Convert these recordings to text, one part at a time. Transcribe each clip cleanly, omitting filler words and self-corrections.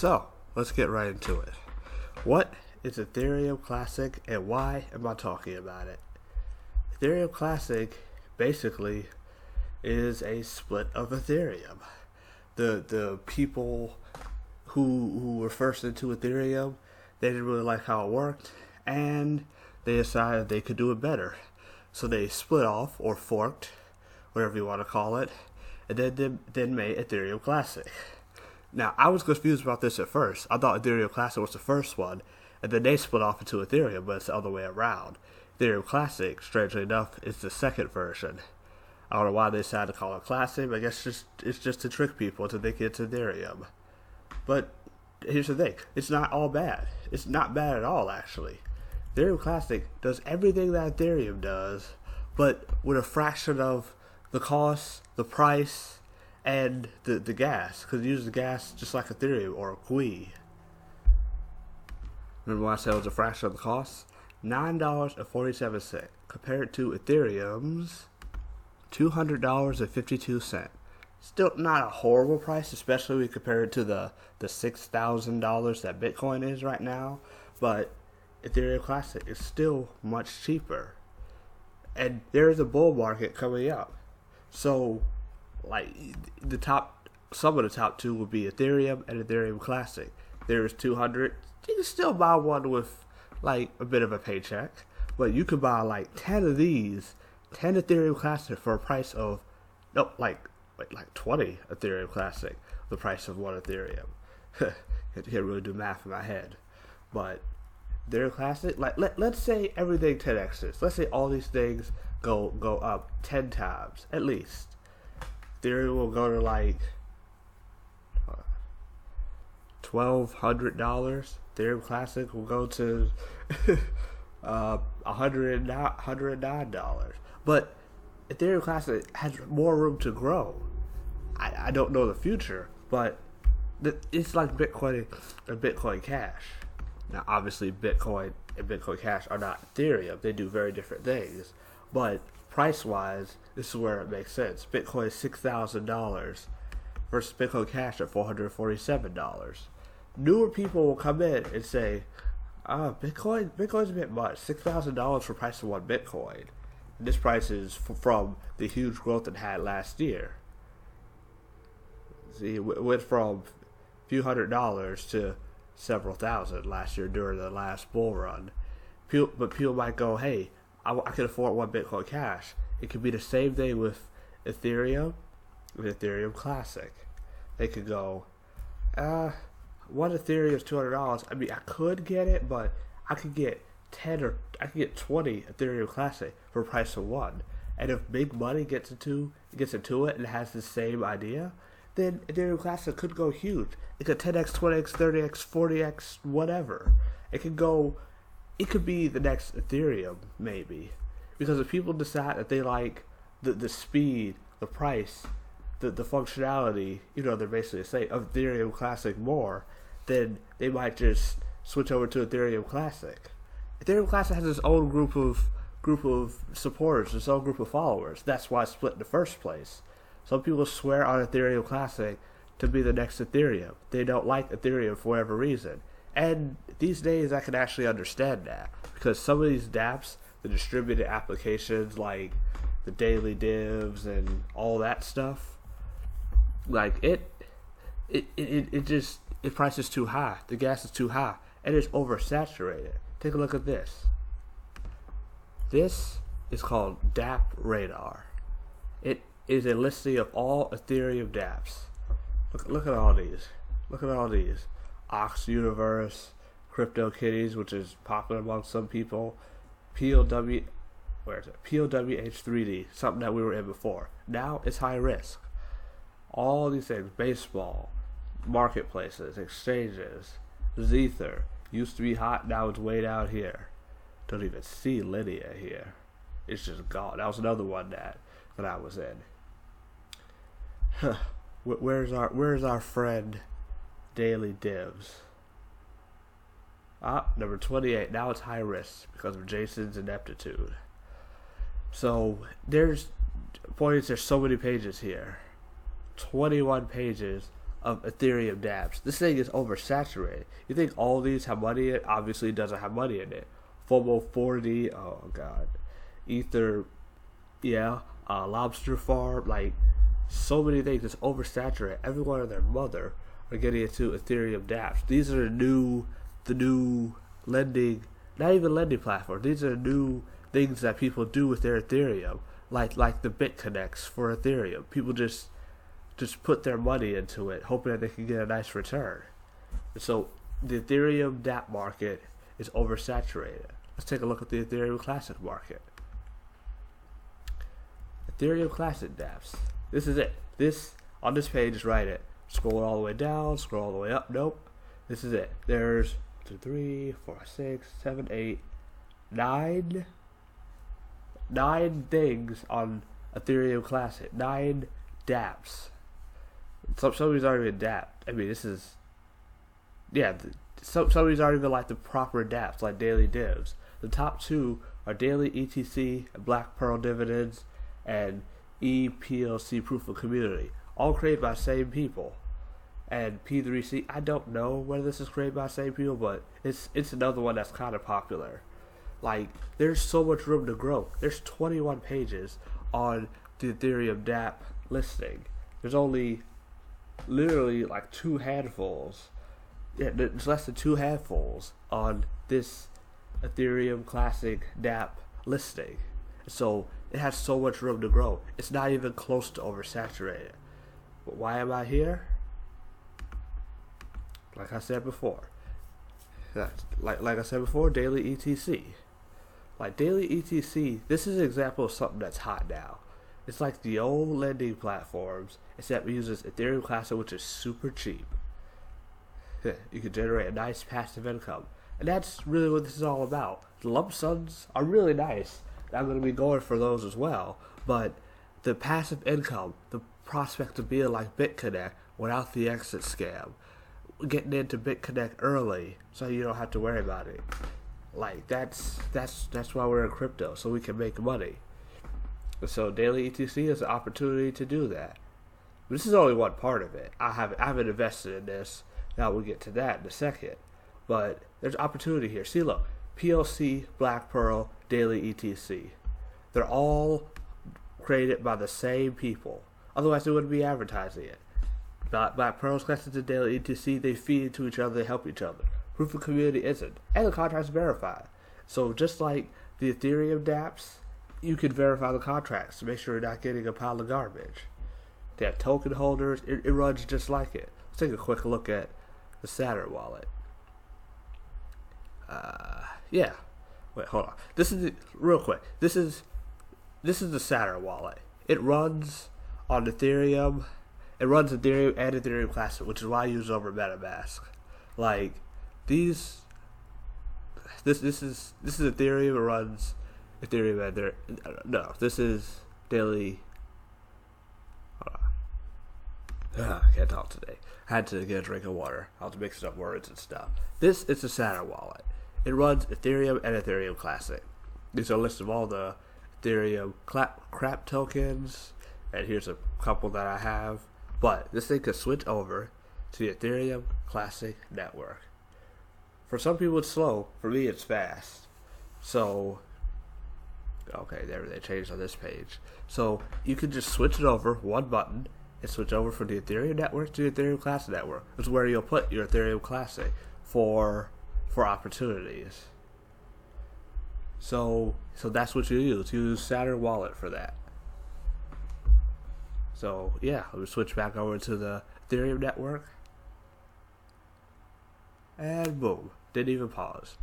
So, let's get right into it. What is Ethereum Classic and why am I talking about it? Ethereum Classic basically is a split of Ethereum. The people who were first into Ethereum, they didn't really like how it worked, and they decided they could do it better. So they split off, or forked, whatever you want to call it, and then made Ethereum Classic. Now, I was confused about this at first. I thought Ethereum Classic was the first one, and then they split off into Ethereum, but it's the other way around. Ethereum Classic, strangely enough, is the second version. I don't know why they decided to call it Classic. I guess it's just to trick people to think it's Ethereum. But here's the thing. It's not all bad. It's not bad at all, actually. Ethereum Classic does everything that Ethereum does, but with a fraction of the cost, the price, and the gas. Because it uses the gas just like Ethereum or Qui. Remember when I said it was a fraction of the cost? $9.47 compared to Ethereum's $200.52. Still not a horrible price, especially when you compare it to the $6,000 that Bitcoin is right now. But Ethereum Classic is still much cheaper. And there is a bull market coming up. So, like, some of the top two would be Ethereum and Ethereum Classic. There's 200. You can still buy one with, like, a bit of a paycheck. But you could buy, like, 10 of these, 10 Ethereum Classic for a price of, 20 Ethereum Classic, the price of one Ethereum. Can't really do math in my head. But Ethereum Classic, like, let's say everything 10x's. Let's say all these things go up 10 times, at least. Ethereum will go to, like, $1,200. Ethereum Classic will go to $109. But Ethereum Classic has more room to grow. I don't know the future, but it's like Bitcoin and Bitcoin Cash. Now, obviously, Bitcoin and Bitcoin Cash are not Ethereum. They do very different things. But price-wise, this is where it makes sense. Bitcoin is $6,000 versus Bitcoin Cash at $447. Newer people will come in and say, Bitcoin's a bit much. $6,000 for the price of one Bitcoin. And this price is from the huge growth it had last year. See, it went from a few $100s to several thousand last year during the last bull run. But people might go, hey, I can afford one Bitcoin Cash. It could be the same thing with Ethereum and Ethereum Classic. They could go, one Ethereum is $200. I mean, I could get it, but I could get 20 Ethereum Classic for the price of one. And if big money gets into it and has the same idea, then Ethereum Classic could go huge. It could 10x, 20x, 30x, 40x, whatever. It could be the next Ethereum, maybe. Because if people decide that they like the speed, the price, the functionality, they're basically saying of Ethereum Classic more, then they might just switch over to Ethereum Classic. Ethereum Classic has its own group of supporters, its own group of followers. That's why it's split in the first place. Some people swear on Ethereum Classic to be the next Ethereum. They don't like Ethereum for whatever reason. And these days I can actually understand that. Because some of these dApps, the distributed applications like the daily divs and all that stuff, like it price is too high. The gas is too high. And it's oversaturated. Take a look at this. This is called dApp Radar. It is a listing of all Ethereum dApps. Look at all these. Look at all these. Ox Universe, CryptoKitties, which is popular among some people, POWH3D, something that we were in before. Now it's high risk. All these things, baseball, marketplaces, exchanges, Zether, used to be hot, now it's way down here. Don't even see Lydia here. It's just gone. That was another one that I was in. Where's our friend Daily Divs? Number 28. Now it's high risk because of Jason's ineptitude. So there's so many pages here. 21 pages of Ethereum dApps. This thing is oversaturated. You think all these have money in it? Obviously, it doesn't have money in it. FOMO 40, oh god, Ether, yeah, Lobster Farm, like so many things. It's oversaturated. Everyone and their mother are getting into Ethereum dApps. These are the new lending, not even lending platforms. These are new things that people do with their Ethereum, like the BitConnects for Ethereum. People just put their money into it, hoping that they can get a nice return. So the Ethereum dApp market is oversaturated. Let's take a look at the Ethereum Classic market. Ethereum Classic dApps. This is it. This on this page is right it. Scroll all the way down, scroll all the way up. Nope. This is it. There's 2, 3, 4, 6, 7, 8, 9 things on Ethereum Classic. 9 dApps. Some of these aren't even dApp. I mean, this is, yeah. Some of these aren't even like the proper dApps, like daily divs. The top 2 are daily ETC and Black Pearl dividends and ePLC proof of community, all created by the same people. And P3C, I don't know whether this is created by the same people, but it's another one that's kind of popular. Like, there's so much room to grow. There's 21 pages on the Ethereum dApp listing. There's only literally like 2 handfuls. Yeah, there's less than 2 handfuls on this Ethereum Classic dApp listing. So it has so much room to grow. It's not even close to oversaturated. But why am I here? Like I said before. Like I said before, daily ETC. Like daily ETC, this is an example of something that's hot now. It's like the old lending platforms, except it uses Ethereum Classic, which is super cheap. You can generate a nice passive income. And that's really what this is all about. The lump sums are really nice. I'm going to be going for those as well. But the passive income, the prospect of being like BitConnect without the exit scam, getting into BitConnect early so you don't have to worry about it. Like that's why we're in crypto, so we can make money. So daily ETC is an opportunity to do that. But this is only one part of it. I haven't invested in this. Now we'll get to that in a second. But there's opportunity here. See, look, PLC, Black Pearl, daily ETC. They're all created by the same people. Otherwise, they wouldn't be advertising it. Black Pearl's connected to daily ETC. They feed into each other. They help each other. Proof of community isn't. And the contract's verified. So just like the Ethereum dApps, you can verify the contracts to make sure you're not getting a pile of garbage. They have token holders. It runs just like it. Let's take a quick look at the Saturn wallet. Yeah. Wait, hold on. This is real quick. This is the Saturn wallet. It runs on Ethereum. It runs Ethereum and Ethereum Classic, which is why I use it over MetaMask. Like this is Ethereum. It runs Ethereum and there. No, this is daily. Hold on. I can't talk today. I had to get a drink of water. I was mixing up words and stuff. This is the Saturn wallet. It runs Ethereum and Ethereum Classic. These are a list of all the Ethereum crap tokens, and here's a couple that I have. But this thing could switch over to the Ethereum Classic network. For some people it's slow. For me it's fast. So, okay, there they changed on this page. So you can just switch it over, one button, and switch over from the Ethereum network to the Ethereum Classic network. This is where you'll put your Ethereum Classic for opportunities. So that's what you use. You use Saturn Wallet for that. So yeah, let me switch back over to the Ethereum network. And boom. Didn't even pause.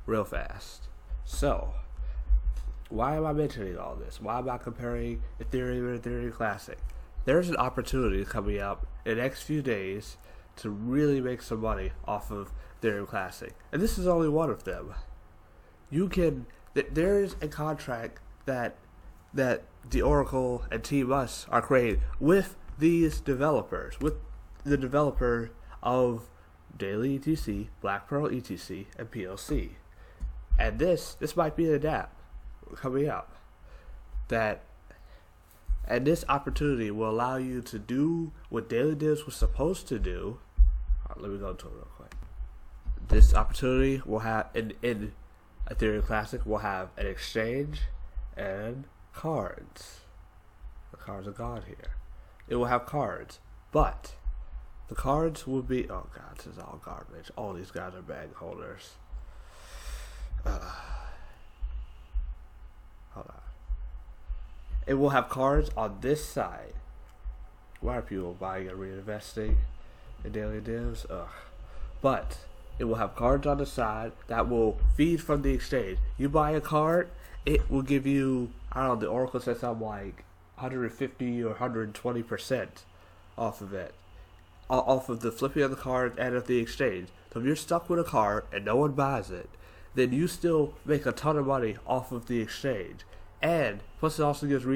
Real fast. So, why am I mentioning all this? Why am I comparing Ethereum and Ethereum Classic? There's an opportunity coming up in the next few days to really make some money off of Ethereum Classic. And this is only one of them. You can, there's a contract that the Oracle and Team Us are creating with these developers, with the developer of Daily ETC, Black Pearl ETC, and PLC. And this might be an app coming up that And this opportunity will allow you to do what daily divs was supposed to do. Let me go to it real quick. This opportunity will have, in Ethereum Classic, will have an exchange and cards. The cards are gone here. It will have cards, but the cards will be, oh god, this is all garbage. All these guys are bag holders. Hold on. It will have cards on this side. Why are people buying and reinvesting in daily divs? Ugh. But it will have cards on the side that will feed from the exchange. You buy a card, it will give you, I don't know, the Oracle says something like 150 or 120% off of it. Off of the flipping of the card and of the exchange. So if you're stuck with a card and no one buys it, then you still make a ton of money off of the exchange. And plus it also gives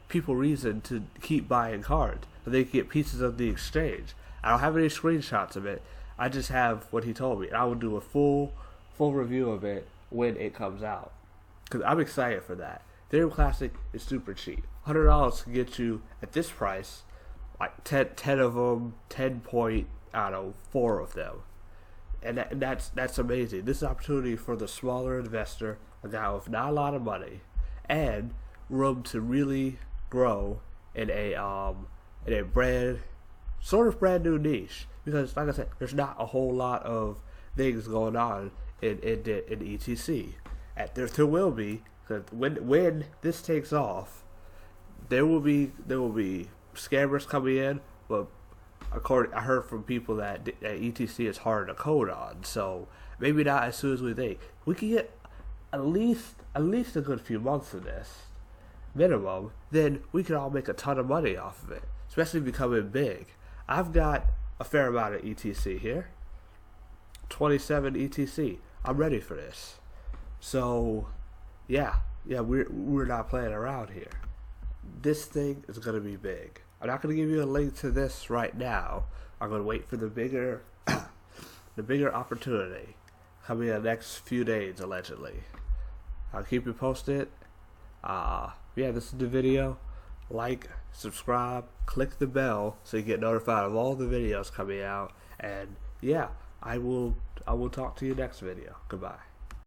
people reason to keep buying cards. So they can get pieces of the exchange. I don't have any screenshots of it. I just have what he told me. And I will do a full review of it when it comes out. Because I'm excited for that. Ethereum Classic is super cheap. $100 can get you, at this price, like 10 of them, 4 of them. And that's amazing. This is an opportunity for the smaller investor, a guy with not a lot of money, and room to really grow in a sort of brand new niche. Because, like I said, there's not a whole lot of things going on in ETC. There will be, because when this takes off, there will be scammers coming in, but I heard from people that ETC is hard to code on, so maybe not as soon as we think. We can get at least a good few months of this minimum, then we can all make a ton of money off of it, especially becoming big. I've got a fair amount of ETC here, 27 ETC. I'm ready for this. So yeah, we're not playing around here. This thing is going to be big. I'm not going to give you a link to this right now. I'm going to wait for the bigger opportunity coming in the next few days, allegedly. I'll keep you posted. This is the video. Like, subscribe, click the bell so you get notified of all the videos coming out. And yeah, I will talk to you next video. Goodbye.